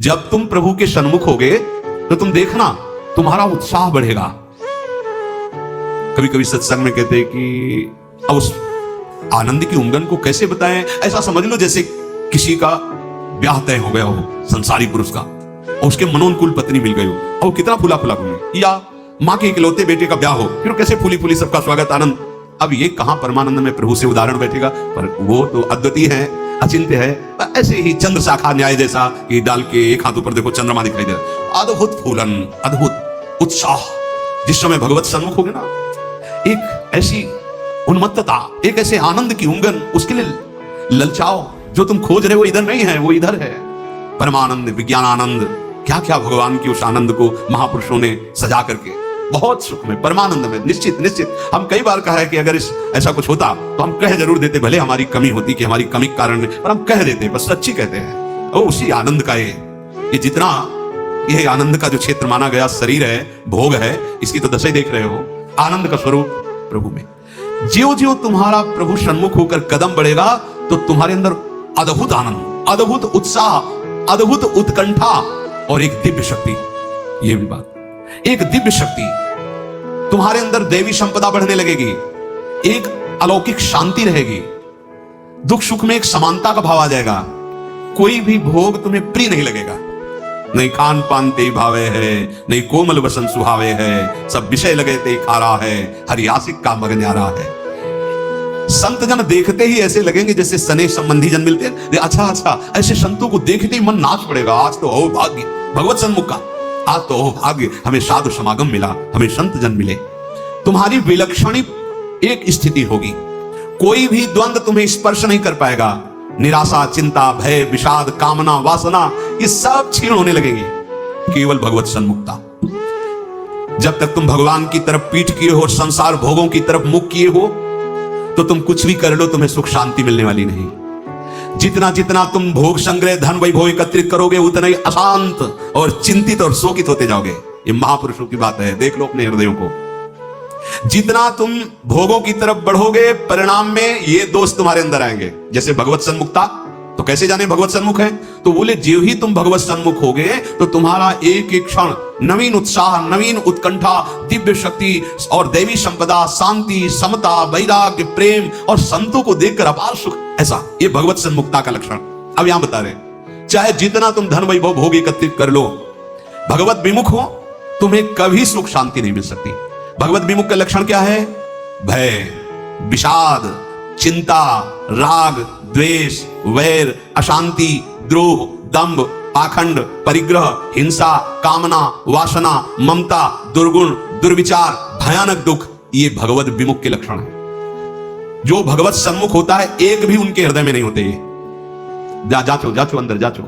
जब तुम प्रभु के सन्मुख होगे तो तुम देखना तुम्हारा उत्साह बढ़ेगा। कभी कभी सत्संग में कहते हैं कि अब उस आनंद की उंगन को कैसे बताएं। ऐसा समझ लो जैसे किसी का ब्याह तय हो गया हो संसारी पुरुष का, और उसके मनोनुकूल पत्नी मिल गई हो, और वो कितना फूला फूला घूमे, या माँ के इकलौते बेटे का ब्याह हो, फिर कैसे फूली फूली सबका स्वागत आनंद। अब ये कहां परमानंद में प्रभु से उदाहरण बैठेगा, पर वो तो अद्वितीय है, अचिंत्य है। ऐसे ही चंद्र शाखा न्याय जैसा कि डाल के एक हाथ ऊपर देखो चंद्रमा दिखाई दे रहा, अद्भुत फूलन, अद्भुत उत्साह। जिस समय भगवत सन्मुख होगे ना, एक ऐसी उन्मत्तता, एक ऐसे आनंद की उंगन, उसके लिए ललचाओ। जो तुम खोज रहे हो इधर नहीं है, वो इधर है। परमानंद, विज्ञान आनंद, क्या क्या भगवान की उस आनंद को महापुरुषों ने सजा करके बहुत सुख में, परमानंद में, निश्चित निश्चित। हम कई बार कहा है कि अगर ऐसा कुछ होता तो हम कह जरूर देते, भले हमारी कमी होती कि हमारी कमी कारण, पर हम कह देते, बस सच्ची कहते हैं। और उसी आनंद का ये जितना ये आनंद का जो क्षेत्र माना गया शरीर है, भोग है, इसकी तो दशा देख रहे हो। आनंद का स्वरूप प्रभु में। ज्यों ज्यों तुम्हारा प्रभु सन्मुख होकर कदम बढ़ेगा तो तुम्हारे अंदर अद्भुत आनंद, अद्भुत उत्साह, अद्भुत उत्कंठा और एक दिव्य शक्ति। ये भी बात, एक दिव्य शक्ति, तुम्हारे अंदर देवी संपदा बढ़ने लगेगी, एक अलौकिक शांति रहेगी, दुख सुख में एक समानता का भाव आ जाएगा। कोई भी भोग तुम्हें प्रिय नहीं लगेगा। नहीं खान पान ते भावे है, नहीं कोमल वसन सुहावे है, सब विषय लगे ते खारा है, हरियासिक का मग न्यारा है। संत जन देखते ही ऐसे लगेंगे जैसे सने संबंधी जन मिलते हैं। अच्छा अच्छा, ऐसे संतों को देखते ही मन नाच पड़ेगा, आज तो हो भाग्य भगवत सन्मुख का, आज तो हो भाग्य, हमें साधु समागम मिला, हमें संत जन मिले। तुम्हारी विलक्षण एक स्थिति होगी, कोई भी द्वंद्व तुम्हें स्पर्श नहीं कर पाएगा। निराशा, चिंता, भय, विषाद, कामना, वासना, ये सब क्षीण होने लगेंगे। केवल भगवत सन्मुखता। जब तक तुम भगवान की तरफ पीठ किए हो, संसार भोगों की तरफ मुख किए हो, तो तुम कुछ भी कर लो, तुम्हें सुख शांति मिलने वाली नहीं। जितना जितना तुम भोग संग्रह, धन वैभव एकत्रित करोगे, उतना ही अशांत और चिंतित और शोकित होते जाओगे। ये महापुरुषों की बात है, देख लो अपने हृदयों को। जितना तुम भोगों की तरफ बढ़ोगे, परिणाम में ये दोष तुम्हारे अंदर आएंगे। जैसे भगवत सन्मुखता, तो कैसे जाने भगवत सन्मुख है? तो बोले ज्यों ही तुम भगवत सन्मुख होगे तो तुम्हारा एक एक क्षण नवीन उत्साह, नवीन उत्कंठा, दिव्य शक्ति और देवी संपदा, शांति, समता, वैराग्य, प्रेम और संतों को देखकर अपार सुख। ऐसा ये भगवत सन्मुखता का लक्षण। अब यहां बता रहे, चाहे जितना तुम धन वैभव भोग एकत्रित कर लो, भगवत विमुख हो, तुम्हें कभी सुख शांति नहीं मिल सकती। भगवत विमुख का लक्षण क्या है? भय, विषाद, चिंता, राग, द्वेष, वैर, अशांति, द्रोह, दंभ, पाखंड, परिग्रह, हिंसा, कामना, वासना, ममता, दुर्गुण, दुर्विचार, भयानक दुख, ये भगवत विमुख के लक्षण है। जो भगवत सन्मुख होता है, एक भी उनके हृदय में नहीं होते। ये जाचो अंदर जाचो।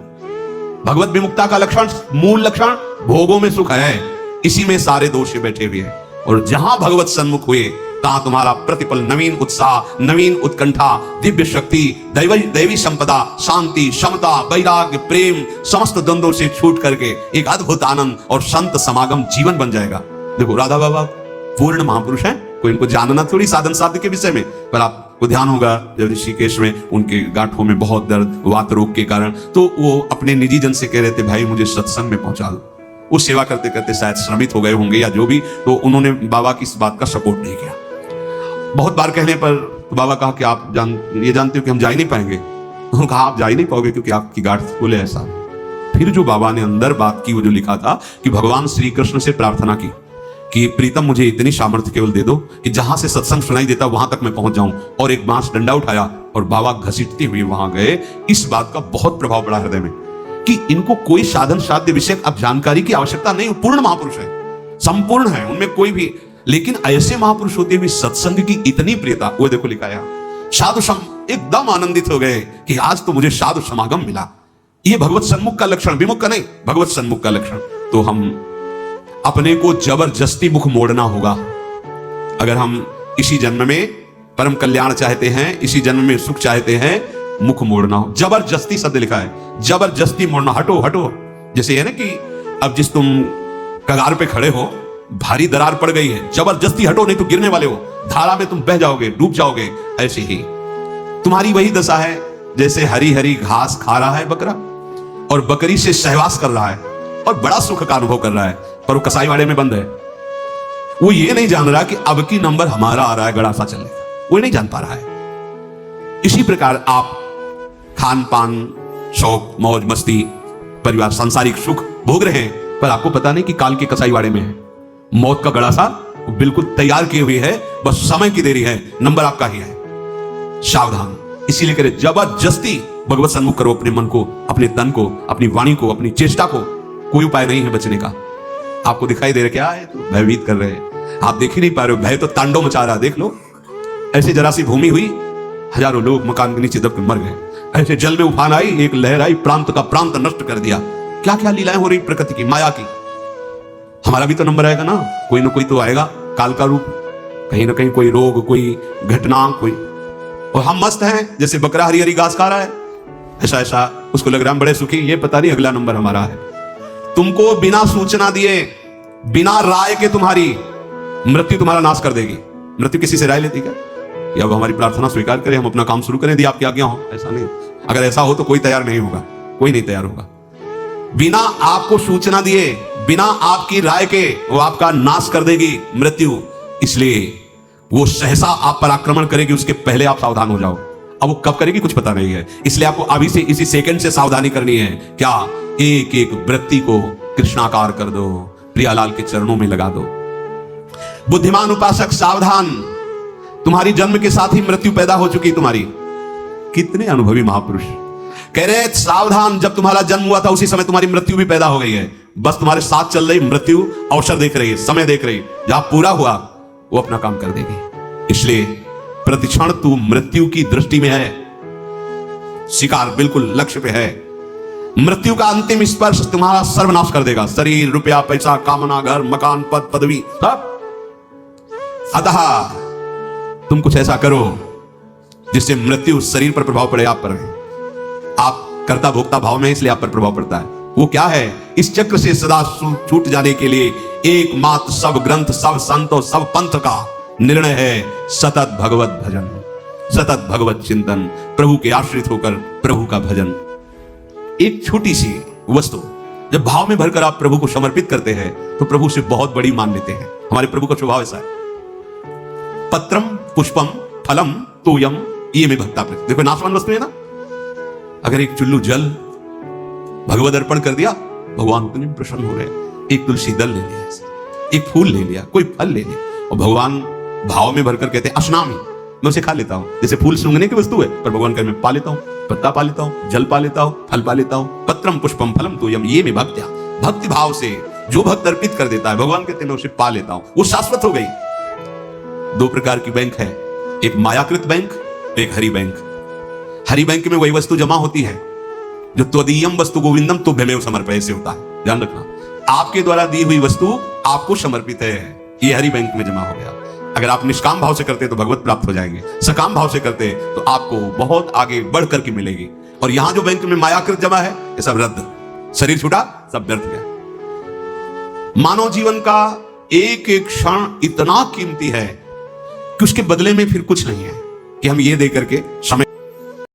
भगवत विमुक्ता का लक्षण, मूल लक्षण भोगों में सुख है, इसी में सारे दोष बैठे हुए हैं। और जहां भगवत सन्मुख हुए, तहां तुम्हारा प्रतिपल नवीन उत्साह, नवीन उत्कंठा, दिव्य शक्ति, दैवी संपदा, शांति, समता, वैराग्य, प्रेम, समस्त द्वंद्वों से छूट करके एक अद्भुत आनंद और संत समागम जीवन बन जाएगा। देखो राधा बाबा पूर्ण महापुरुष हैं, कोई इनको जानना थोड़ी साधन साध्य के विषय में, पर आपको ध्यान होगा जब ऋषिकेश में उनके गांठों में बहुत दर्द, वात रोग के कारण, तो वो अपने निजी जन से कह रहे थे, भाई मुझे सत्संग में पहुंचा दो। वो सेवा करते करते शायद श्रमित हो गए होंगे या जो भी, तो उन्होंने बाबा की इस बात का सपोर्ट नहीं किया। बहुत बार कहने पर तो बाबा कहा कि आप ये जानते हो कि हम जा ही नहीं पाएंगे। उन्होंने कहा आप जा ही नहीं पाओगे क्योंकि आपकी गांठ फूल है। ऐसा फिर जो बाबा ने अंदर बात की, वो जो लिखा था कि भगवान श्री कृष्ण से प्रार्थना की कि प्रीतम मुझे इतनी सामर्थ्य केवल दे दो कि जहां से सत्संग सुनाई देता वहां तक मैं पहुंच जाऊं। और एक बांस डंडा उठाया और बाबा घसीटते हुए वहां गए। इस बात का बहुत प्रभाव पड़ा हृदय में कि इनको कोई साधन साध्य विषय अब जानकारी की आवश्यकता नहीं। पूर्ण महापुरुष है, संपूर्ण है, उनमें कोई भी, लेकिन ऐसे महापुरुष होते हुए सत्संग की इतनी प्रियता। वो देखो लिखा है, साधु एकदम आनंदित हो गए कि आज तो मुझे साधु समागम मिला। ये भगवत सन्मुख का लक्षण, विमुख का नहीं, भगवत सन्मुख का लक्षण। तो हम अपने को जबरदस्ती मुख मोड़ना होगा। अगर हम इसी जन्म में परम कल्याण चाहते हैं, इसी जन्म में सुख चाहते हैं, मुख मोड़ना हो। जबरदस्ती शब्द लिखा है, जबरदस्ती मोड़ना, हटो हटो। जैसे है ना कि अब जिस तुम कगार पे खड़े हो, भारी दरार पड़ गई है, जबरदस्ती हटो नहीं तो गिरने वाले हो, धारा में तुम बह जाओगे, डूब जाओगे। ऐसे ही तुम्हारी वही दशा है जैसे हरी हरी घास खा रहा है बकरा और बकरी से सहवास कर रहा है और बड़ा सुख का अनुभव कर रहा है, पर वो कसाईवाड़े में बंद है। वो ये नहीं जान रहा कि अब की नंबर हमारा आ रहा है गड़ासा चलने का, वो नहीं जान पा रहा है। इसी प्रकार आप खान पान, शौक, मौज मस्ती, परिवार, सांसारिक सुख भोग रहे हैं, पर आपको पता नहीं कि काल के कसाईवाड़े में है। मौत का गड़ासा बिल्कुल तैयार किए हुए है, बस समय की देरी है, नंबर आपका ही है। सावधान। इसीलिए करे जबरदस्ती भगवत सन्मुख करो अपने मन को, अपने तन को, अपनी वाणी को, अपनी चेष्टा को। कोई उपाय नहीं है बचने का। आपको दिखाई दे रहा क्या है? तो भयभीत कर रहे हैं, आप देख ही नहीं पा रहे हो। भय तो तांडव मचा रहा, देख लो। ऐसे जरा सी भूमि हुई, हजारों लोग मकान के नीचे दब के मर गए। ऐसे जल में उफान आई, एक लहर आई, प्रांत का प्रांत नष्ट कर दिया। क्या क्या लीलाएं हो रही प्रकृति की, माया की। हमारा भी तो नंबर आएगा ना, कोई ना कोई तो आएगा, काल का रूप, कहीं ना कहीं कोई रोग, कोई घटना, कोई। और हम मस्त हैं, जैसे बकरा हरी हरी घास खा रहा है, ऐसा ऐसा उसको लग रहा है हम बड़े सुखी, ये पता नहीं अगला नंबर हमारा है। तुमको बिना सूचना दिए, बिना राय के तुम्हारी मृत्यु तुम्हारा नाश कर देगी। मृत्यु किसी से राय लेती क्या? कि अब हमारी प्रार्थना स्वीकार करें, हम अपना काम शुरू करें, यदि आपकी आज्ञा हो। ऐसा नहीं। अगर ऐसा हो तो कोई तैयार नहीं होगा, कोई नहीं तैयार होगा। बिना आपको सूचना दिए, बिना आपकी राय के वो आपका नाश कर देगी मृत्यु। इसलिए वो सहसा आप पर आक्रमण करेगी, उसके पहले आप सावधान हो जाओ। अब वो कब करेगी कुछ पता नहीं है, इसलिए आपको अभी से इसी सेकंड से सावधानी करनी है। क्या? एक एक वृत्ति को कृष्णाकार कर दो, प्रियालाल के चरणों में लगा दो। बुद्धिमान उपासक सावधान, तुम्हारी जन्म के साथ ही मृत्यु पैदा हो चुकी तुम्हारी। कितने अनुभवी महापुरुष कह रहे हैं सावधान, जब तुम्हारा जन्म हुआ था उसी समय तुम्हारी मृत्यु भी पैदा हो गई है। बस तुम्हारे साथ चल रही मृत्यु अवसर देख रही है, समय देख रही है, जहां पूरा हुआ वो अपना काम कर देगी। इसलिए प्रतिक्षण तू मृत्यु की दृष्टि में है, शिकार बिल्कुल लक्ष्य पे है। मृत्यु का अंतिम स्पर्श तुम्हारा सर्वनाश कर देगा। शरीर, रुपया, पैसा, कामना, घर, मकान, पद, पदवी, सब। अतः तुम कुछ ऐसा करो जिससे मृत्यु शरीर पर प्रभाव पड़े, आप पर नहीं। आप कर्ता भोक्ता भाव में, इसलिए आप पर प्रभाव पड़ता है। वो क्या है? इस चक्र से सदा छूट जाने के लिए एकमात्र सब ग्रंथ, सब संत और सब पंथ का निर्णय है सतत भगवत भजन, सतत भगवत चिंतन, प्रभु के आश्रित होकर प्रभु का भजन। एक छोटी सी वस्तु जब भाव में भरकर आप प्रभु को समर्पित करते हैं तो प्रभु से बहुत बड़ी मान लेते हैं। हमारे प्रभु का स्वभाव ऐसा है। पत्रम पुष्पम फलम तोयम ये में भक्ता। देखो नाशवान वस्तु है ना। अगर एक चुल्लू जल भगवत अर्पण कर दिया, भगवान उतने प्रसन्न हो रहे हैं। एक तुलसी दल ले लिया, एक फूल ले लिया, कोई फल ले लिया, और भगवान भाव में भरकर कहते हैं अश्नामी, मैं उसे खा लेता हूं। जैसे फूल सूंघने की वस्तु है, पर भगवान कहते मैं पा लेता हूं, पत्ता पा लेता हूं, जल पा लेता हूं, फल पा लेता हूं। पत्रम पुष्पम फलम तोयम ये में भक्त्या, भक्ति भाव से जो भक्त अर्पित कर देता है भगवान कहते हैं मैं उसे पा लेता हूं, वो शाश्वत हो गई। दो प्रकार की बैंक है, एक मायाकृत बैंक, एक हरि बैंक। हरि बैंक में वही वस्तु जमा होती है जो त्वदीयम वस्तु गोविंदम तुभ्यमेव समर्पय से होता है। ध्यान रखना, आपके द्वारा दी हुई वस्तु आपको समर्पित है, ये हरि बैंक में जमा हो गया। अगर आप निष्काम भाव से करते तो भगवत प्राप्त हो जाएंगे, सकाम भाव से करते तो आपको बहुत आगे बढ़ करके मिलेगी। और यहां जो बैंक में मायाकृत जमा है ये सब रद्द, शरीर छूटा सब व्यर्थ गया। मानव जीवन का एक एक क्षण इतना कीमती है कि उसके बदले में फिर कुछ नहीं है कि हम ये दे करके समय